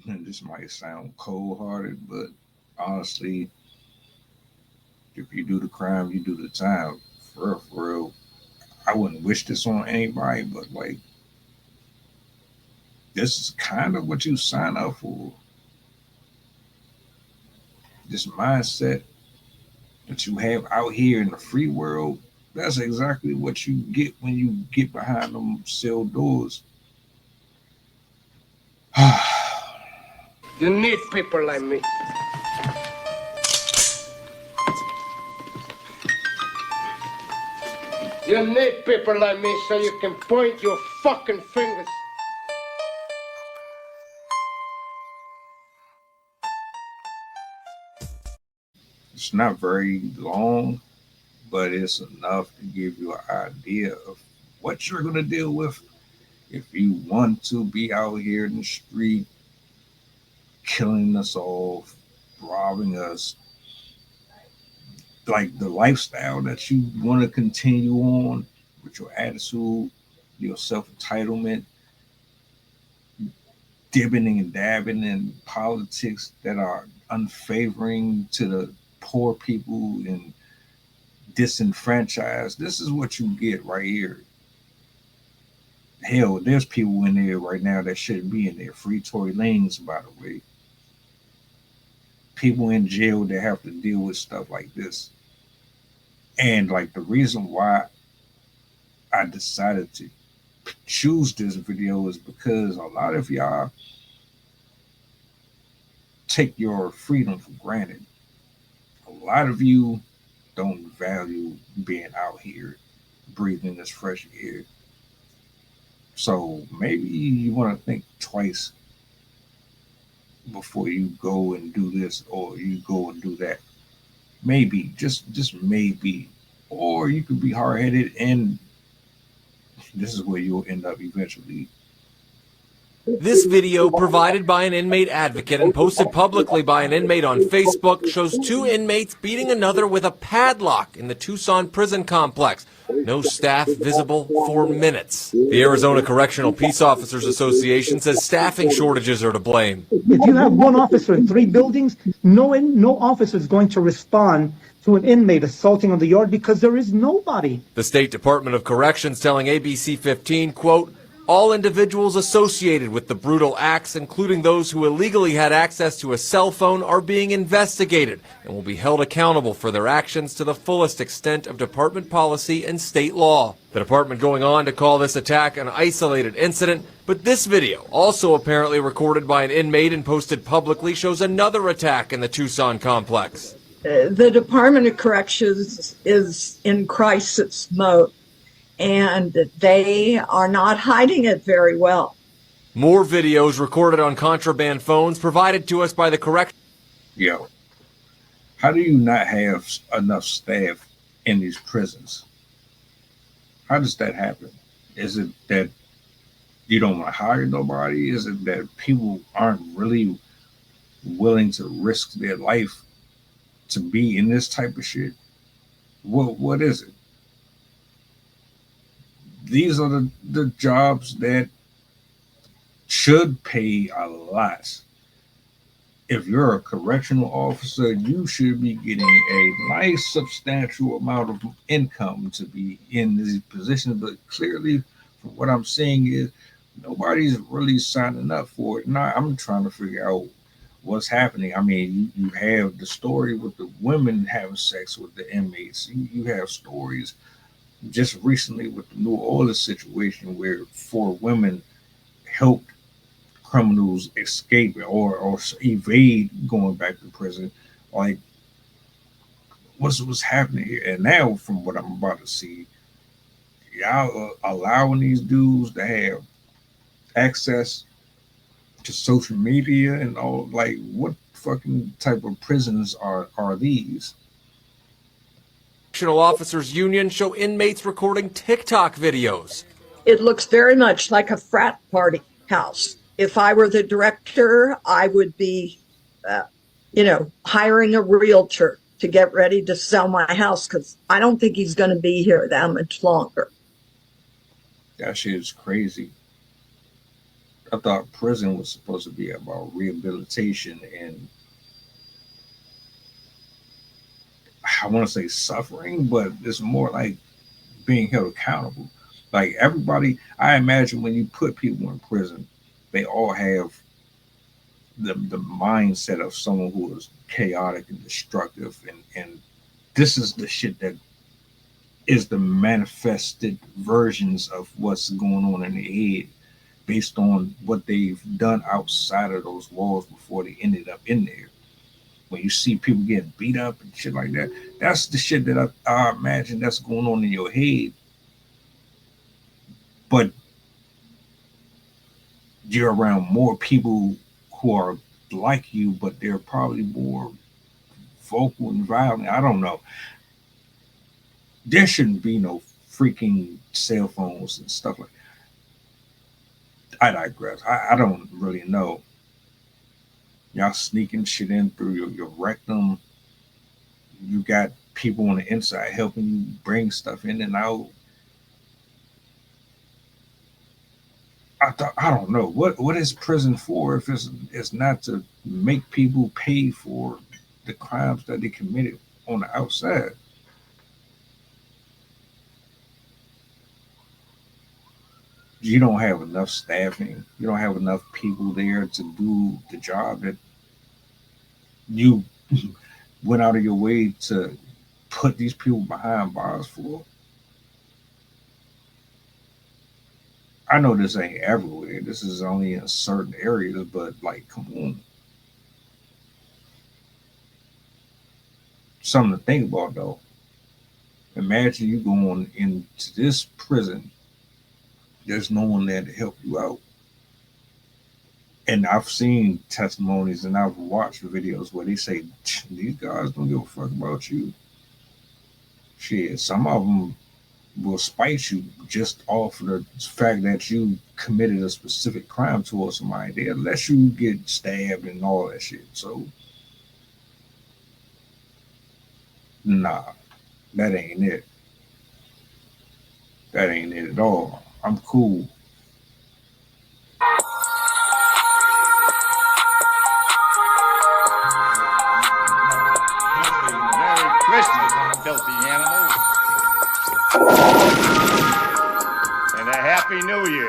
and this might sound cold-hearted, but honestly, if you do the crime, you do the time. For real, for real. I wouldn't wish this on anybody, but like, this is kind of what you sign up for. This mindset that you have out here in the free world, that's exactly what you get when you get behind them cell doors. You need people like me. You need people like me so you can point your fucking fingers. It's not very long, but it's enough to give you an idea of what you're going to deal with if you want to be out here in the street killing us all, robbing us, like the lifestyle that you want to continue on with your attitude, your self entitlement, dibbing and dabbing in politics that are unfavoring to the poor people and disenfranchised. This is what you get right here. Hell, there's people in there right now that shouldn't be in there. Free Tory Lanez, by the way. People in jail that have to deal with stuff like this. And like the reason why I decided to choose this video is because a lot of y'all take your freedom for granted. A lot of you don't value being out here breathing this fresh air. So maybe you want to think twice before you go and do this or you go and do that. Maybe, just maybe. Or you could be hard-headed and this is where you'll end up eventually. This video, provided by an inmate advocate and posted publicly by an inmate on Facebook, shows two inmates beating another with a padlock in the Tucson prison complex. No staff visible for minutes. The Arizona Correctional Peace Officers Association says staffing shortages are to blame. If you have one officer in 3 buildings, no officer is going to respond to an inmate assaulting on the yard because there is nobody. The State Department of Corrections telling ABC 15, quote, all individuals associated with the brutal acts, including those who illegally had access to a cell phone, are being investigated and will be held accountable for their actions to the fullest extent of department policy and state law. The department going on to call this attack an isolated incident, but this video, also apparently recorded by an inmate and posted publicly, shows another attack in the Tucson complex. The Department of Corrections is in crisis mode, and they are not hiding it very well. More videos recorded on contraband phones provided to us by the correction. Yo, how do you not have enough staff in these prisons? How does that happen? Is it that you don't want to hire nobody? Is it that people aren't really willing to risk their life to be in this type of shit? What is it? These are the jobs that should pay a lot. If you're a correctional officer, you should be getting a nice substantial amount of income to be in these positions. But clearly, from what I'm seeing is nobody's really signing up for it. Now I'm trying to figure out what's happening. I mean, you have the story with the women having sex with the inmates. You have stories just recently with the New Orleans situation where 4 women helped criminals escape or evade going back to prison. Like, what's happening here? And now, from what I'm about to see, y'all allowing these dudes to have access to social media and all. Like, what fucking type of prisons are these? Correctional Officers Union show inmates recording TikTok videos. It looks very much like a frat party house. If I were the director, I would be, hiring a realtor to get ready to sell my house because I don't think he's going to be here that much longer. That shit is crazy. I thought prison was supposed to be about rehabilitation and I want to say suffering, but it's more like being held accountable. Like everybody, I imagine when you put people in prison, they all have the mindset of someone who is chaotic and destructive, and this is the shit that is the manifested versions of what's going on in their head based on what they've done outside of those walls before they ended up in there. When you see people getting beat up and shit like that, that's the shit that I imagine that's going on in your head. But you're around more people who are like you, but they're probably more vocal and violent. I don't know. There shouldn't be no freaking cell phones and stuff like that. I digress. I don't really know. Y'all sneaking shit in through your rectum. You got people on the inside helping you bring stuff in and out. I don't know what is prison for if it's not to make people pay for the crimes that they committed on the outside. You don't have enough staffing. You don't have enough people there to do the job that you went out of your way to put these people behind bars for. I know this ain't everywhere. This is only in certain areas, but like, come on. Something to think about though. Imagine you going into this prison. There's no one there to help you out. And I've seen testimonies and I've watched videos where they say these guys don't give a fuck about you. Shit, some of them will spite you just off of the fact that you committed a specific crime towards somebody. They'll let you get stabbed and all that shit. So, nah, that ain't it. That ain't it at all. I'm cool. Merry Christmas, filthy animals. And a Happy New Year.